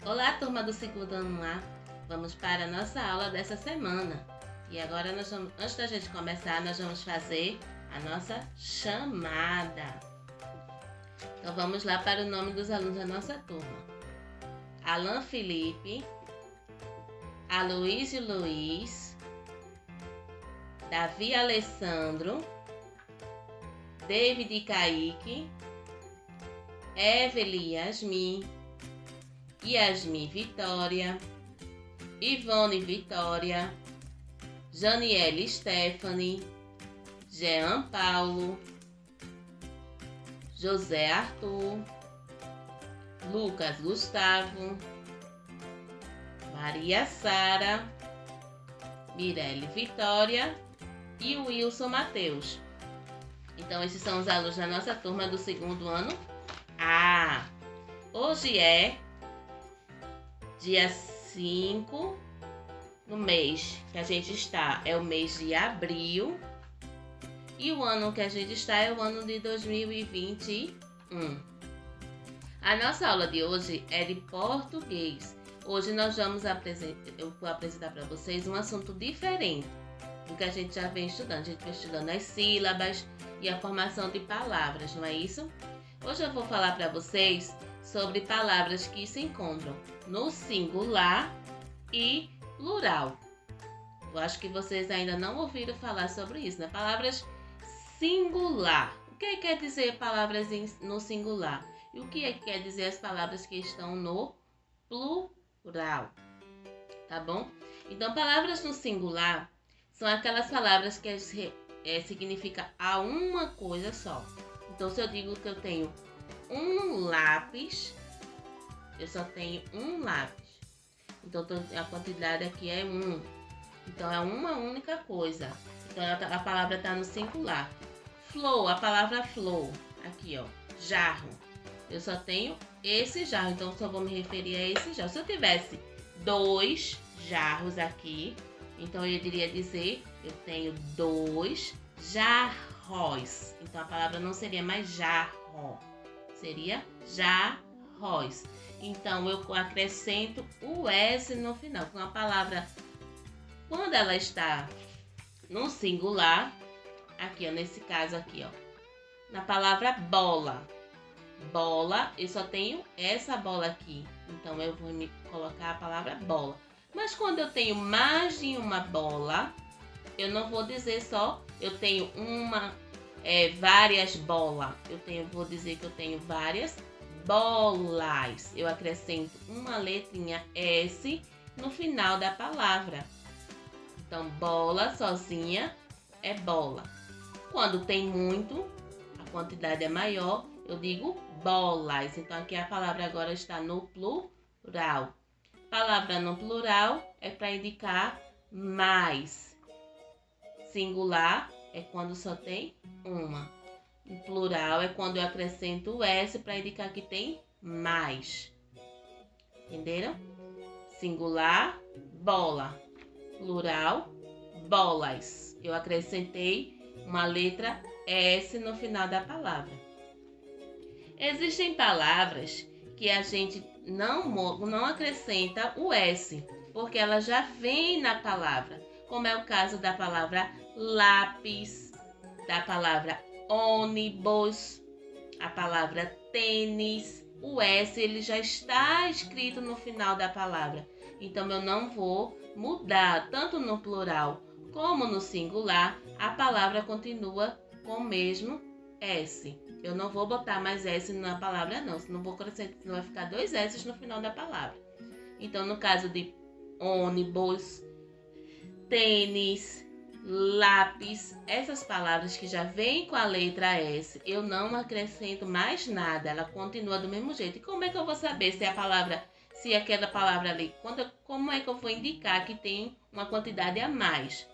Olá, turma do segundo ano A. Vamos para a nossa aula dessa semana. E agora, antes da gente começar, nós vamos fazer a nossa chamada. Então, vamos lá para o nome dos alunos da nossa turma. Alan Felipe, Aloísio Luiz, Davi Alessandro, David Kaique, Evelyn Yasmin, Yasmin Vitória, Ivone Vitória, Janiele Stephanie, Jean Paulo, José Arthur, Lucas Gustavo, Maria Sara, Mirelle Vitória e Wilson Matheus. Então, esses são os alunos da nossa turma do segundo ano A. Hoje é dia 5 no mês que a gente está, é o mês de abril. E o ano que a gente está é o ano de 2021. A nossa aula de hoje é de português. Hoje eu vou apresentar para vocês um assunto diferente do que a gente já vem estudando. A gente vem estudando as sílabas e a formação de palavras, não é isso? Hoje eu vou falar para vocês sobre palavras que se encontram no singular e plural. Eu acho que vocês ainda não ouviram falar sobre isso, né? Palavras singular. O que quer dizer palavras no singular? E o que quer dizer as palavras que estão no plural? Tá bom? Então, palavras no singular são aquelas palavras que significa a uma coisa só. Então, se eu digo que eu tenho um lápis, eu só tenho um lápis. Então, a quantidade aqui é 1. Então, é uma única coisa. Então, a palavra está no singular. Flor, a palavra flor. Aqui, ó, jarro. Eu só tenho esse jarro, então só vou me referir a esse jarro. Se eu tivesse 2 jarros aqui, então eu iria dizer, eu tenho 2 jarros. Então, a palavra não seria mais jarro, seria jarros. Então, eu acrescento o S no final. Então, a palavra, quando ela está no singular, aqui, ó, nesse caso aqui, ó, na palavra bola. Bola, eu só tenho essa bola aqui. Então, eu vou me colocar a palavra bola. Mas quando eu tenho mais de uma bola, eu não vou dizer só eu tenho várias bolas. Vou dizer que eu tenho várias bolas. Eu acrescento uma letrinha S no final da palavra. Então, bola sozinha é bola. Quando tem muito, a quantidade é maior, eu digo bolas. Então, aqui a palavra agora está no plural. Palavra no plural é para indicar mais. Singular é quando só tem uma. Em plural é quando eu acrescento o S para indicar que tem mais. Entenderam? Singular, bola. Plural, bolas. Eu acrescentei uma letra S no final da palavra. Existem palavras que a gente não acrescenta o S, porque ela já vem na palavra, como é o caso da palavra lápis, da palavra ônibus, a palavra tênis. O S ele já está escrito no final da palavra, então eu não vou mudar, tanto no plural como no singular, a palavra continua com o mesmo S. Eu não vou botar mais S na palavra não, senão vai ficar 2 S no final da palavra. Então, no caso de ônibus, tênis, lápis, essas palavras que já vêm com a letra S, eu não acrescento mais nada, ela continua do mesmo jeito. E como é que eu vou saber se aquela palavra ali, como é que eu vou indicar que tem uma quantidade a mais?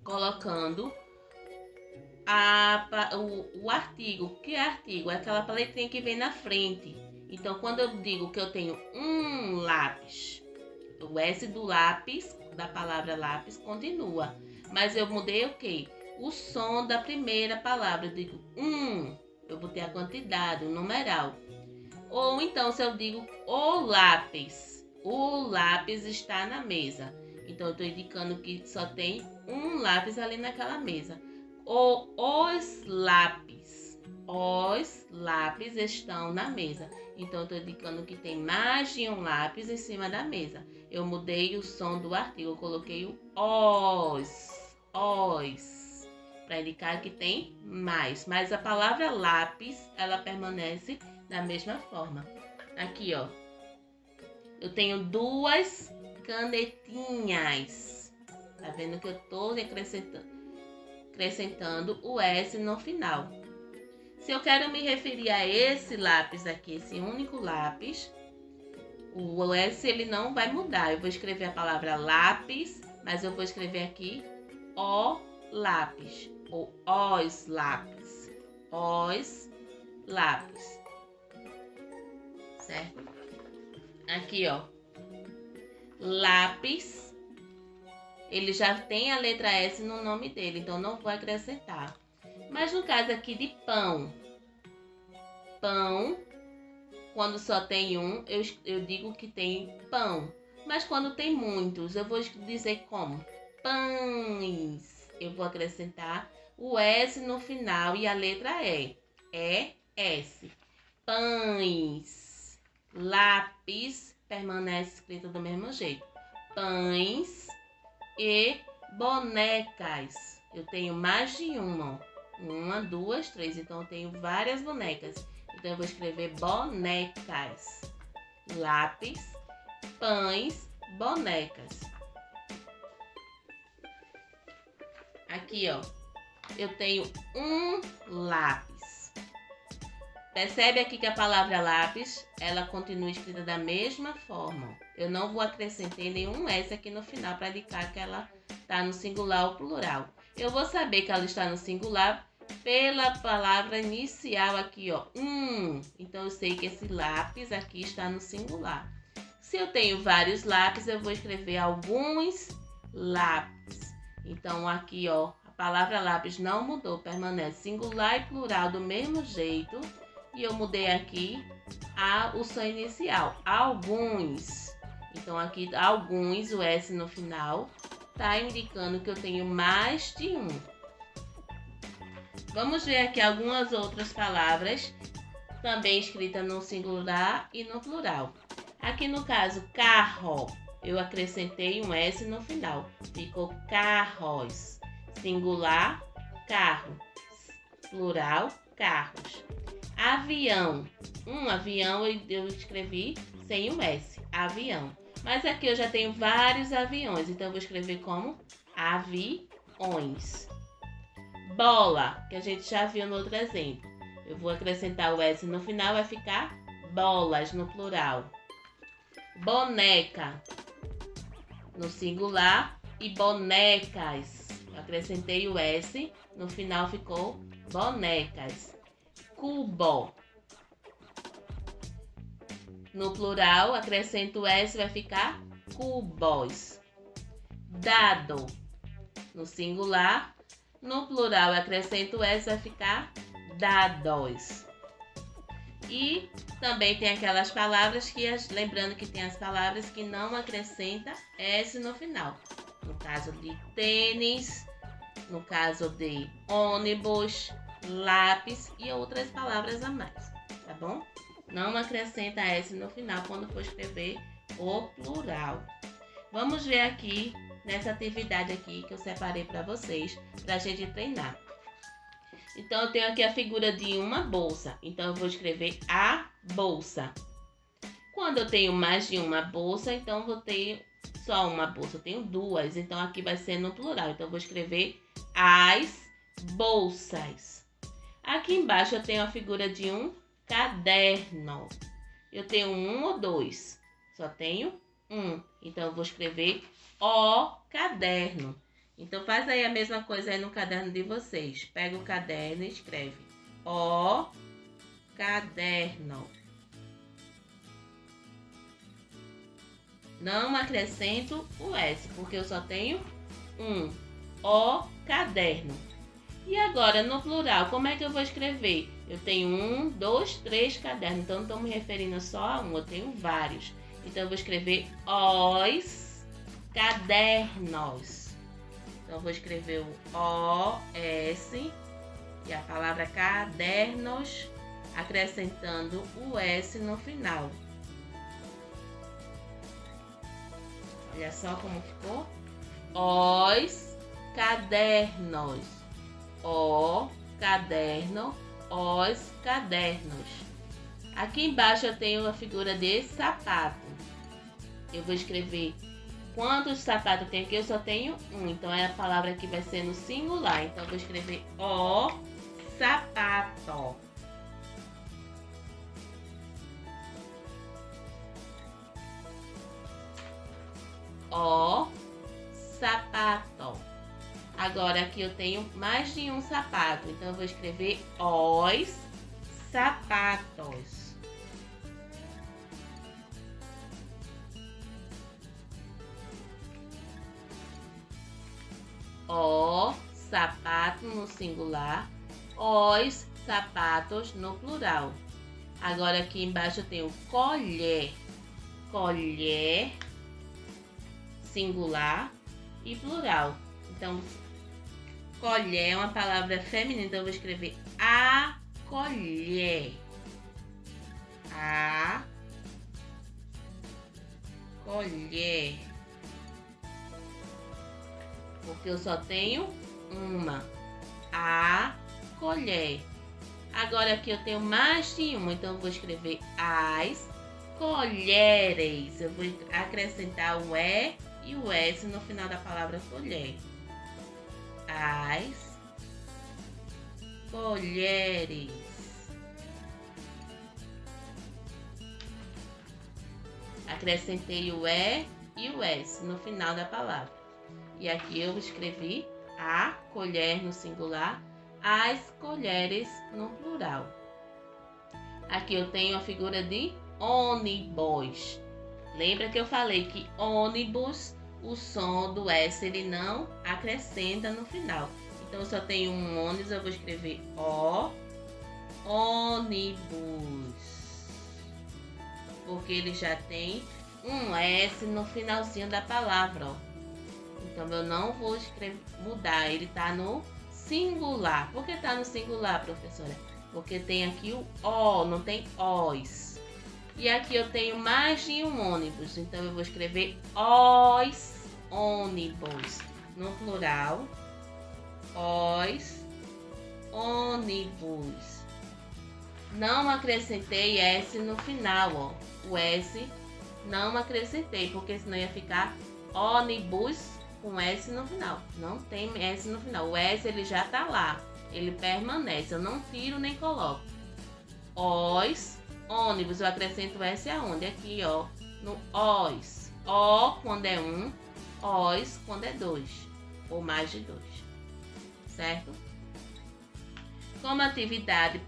Colocando o artigo. Que é artigo? É aquela letrinha que vem na frente. Então, quando eu digo que eu tenho um lápis, o S do lápis, da palavra lápis, continua. Mas eu mudei o quê? O som da primeira palavra. Eu digo eu botei a quantidade, o numeral. Ou então, se eu digo o lápis está na mesa. Então, eu estou indicando que só tem um lápis ali naquela mesa. Ou os lápis estão na mesa. Então, eu estou indicando que tem mais de um lápis em cima da mesa. Eu mudei o som do artigo, eu coloquei o os, para indicar que tem mais. Mas a palavra lápis, ela permanece da mesma forma. Aqui, ó, eu tenho 2 canetinhas. Tá vendo que eu tô acrescentando o S no final. Se eu quero me referir a esse lápis aqui, esse único lápis, o S ele não vai mudar. Eu vou escrever a palavra lápis, mas eu vou escrever aqui o lápis, ou os lápis. Os lápis. Certo? Aqui, ó. Lápis. Ele já tem a letra S no nome dele, então não vou acrescentar. Mas no caso aqui de pão, quando só tem um, eu digo que tem pão. Mas quando tem muitos, eu vou dizer como? Pães. Eu vou acrescentar o S no final e a letra E. S. Pães. Lápis permanece escrito do mesmo jeito. Pães e bonecas. Eu tenho mais de uma. 1, 2, 3. Então, eu tenho várias bonecas. Então, eu vou escrever bonecas. Lápis, pães, bonecas. Aqui, ó. Eu tenho um lápis. Percebe aqui que a palavra lápis, ela continua escrita da mesma forma. Eu não vou acrescentar nenhum S aqui no final para indicar que ela está no singular ou plural. Eu vou saber que ela está no singular pela palavra inicial aqui, ó. Então, eu sei que esse lápis aqui está no singular. Se eu tenho vários lápis, eu vou escrever alguns lápis. Então, aqui, ó, a palavra lápis não mudou, permanece singular e plural do mesmo jeito. E eu mudei aqui o som inicial, alguns. Então, aqui, alguns, o S no final, tá indicando que eu tenho mais de um. Vamos ver aqui algumas outras palavras, também escritas no singular e no plural. Aqui no caso, carro, eu acrescentei um S no final. Ficou carros. Singular, carro. Plural, carros. Avião. Avião eu escrevi sem um S. Avião. Mas aqui eu já tenho vários aviões, então eu vou escrever como aviões. Bola, que a gente já viu no outro exemplo. Eu vou acrescentar o S no final, vai ficar bolas no plural. Boneca no singular e bonecas. Eu acrescentei o S, no final ficou bonecas. Cubo. No plural, acrescento o S, vai ficar cubos. Dado. No singular. No plural, acrescento S, vai ficar dados. E também tem aquelas palavras que, lembrando que tem as palavras que não acrescenta S no final. No caso de tênis, no caso de ônibus, lápis e outras palavras a mais, tá bom? Não acrescenta S no final quando for escrever o plural. Vamos ver aqui nessa atividade aqui que eu separei para vocês, para a gente treinar. Então, eu tenho aqui a figura de uma bolsa. Então, eu vou escrever a bolsa. Quando eu tenho mais de uma bolsa, então eu vou ter só uma bolsa. Eu tenho duas, então aqui vai ser no plural. Então, eu vou escrever as bolsas. Aqui embaixo eu tenho a figura de um caderno. Eu tenho um ou dois? Só tenho um. Então, eu vou escrever o caderno. Então, faz aí a mesma coisa aí no caderno de vocês. Pega o caderno e escreve o caderno. Não acrescento o S, porque eu só tenho um. O caderno. E agora, no plural, como é que eu vou escrever? Eu tenho 1, 2, 3 cadernos. Então, não estou me referindo só a um, eu tenho vários. Então, eu vou escrever os cadernos. Então, eu vou escrever o O-S e a palavra cadernos, acrescentando o S no final. Olha só como ficou. Os cadernos. O caderno, os cadernos. Aqui embaixo eu tenho a figura de sapato. Eu vou escrever quantos sapatos tem aqui. Eu só tenho um, então a palavra aqui vai ser no singular. Então eu vou escrever o sapato. O sapato. Agora aqui eu tenho mais de um sapato, então eu vou escrever os sapatos. O sapato no singular, os sapatos no plural. Agora aqui embaixo eu tenho colher. Colher, singular e plural. Então, colher é uma palavra feminina, então eu vou escrever acolher. Acolher. Porque eu só tenho uma. Acolher. Agora aqui eu tenho mais de uma, então eu vou escrever as colheres. Eu vou acrescentar o E e o S no final da palavra colher. As colheres. Acrescentei o E e o S no final da palavra. E aqui eu escrevi a colher no singular, as colheres no plural. Aqui eu tenho a figura de ônibus. Lembra que eu falei que ônibus, o som do S ele não acrescenta no final. Então eu só tenho um ônibus, eu vou escrever O, ônibus. Porque ele já tem um S no finalzinho da palavra, ó. Então eu não vou mudar, ele tá no singular. Por que tá no singular, professora? Porque tem aqui o O, não tem os. E aqui eu tenho mais de um ônibus, então eu vou escrever os ônibus. No plural, os ônibus. Não acrescentei S no final, ó. O S não acrescentei, porque senão ia ficar ônibus com S no final. Não tem S no final. O S ele já tá lá, ele permanece. Eu não tiro nem coloco. Os ônibus, eu acrescento S aonde? Aqui, ó, no os. O quando é um, os quando é dois, ou mais de dois, certo? Como atividade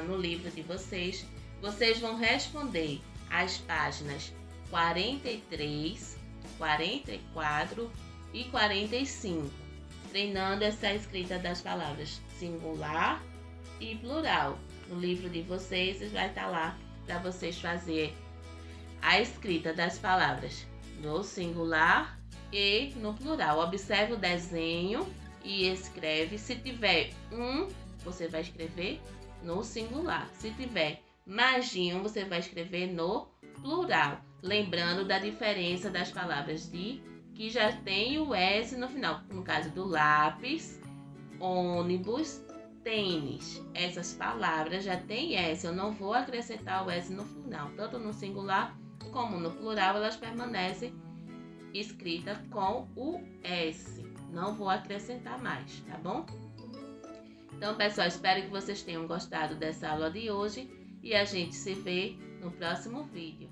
no livro de vocês, vocês vão responder as páginas 43, 44 e 45, treinando essa escrita das palavras singular e plural. No livro de vocês vai estar lá para vocês fazer a escrita das palavras no singular e no plural. Observe o desenho e escreve. Se tiver um, você vai escrever no singular. Se tiver mais de um, você vai escrever no plural. Lembrando da diferença das palavras que já tem o S no final. No caso do lápis, ônibus, tênis. Essas palavras já tem S. Eu não vou acrescentar o S no final. Tanto no singular como no plural, elas permanecem escritas com o S. Não vou acrescentar mais, tá bom? Então, pessoal, espero que vocês tenham gostado dessa aula de hoje e a gente se vê no próximo vídeo.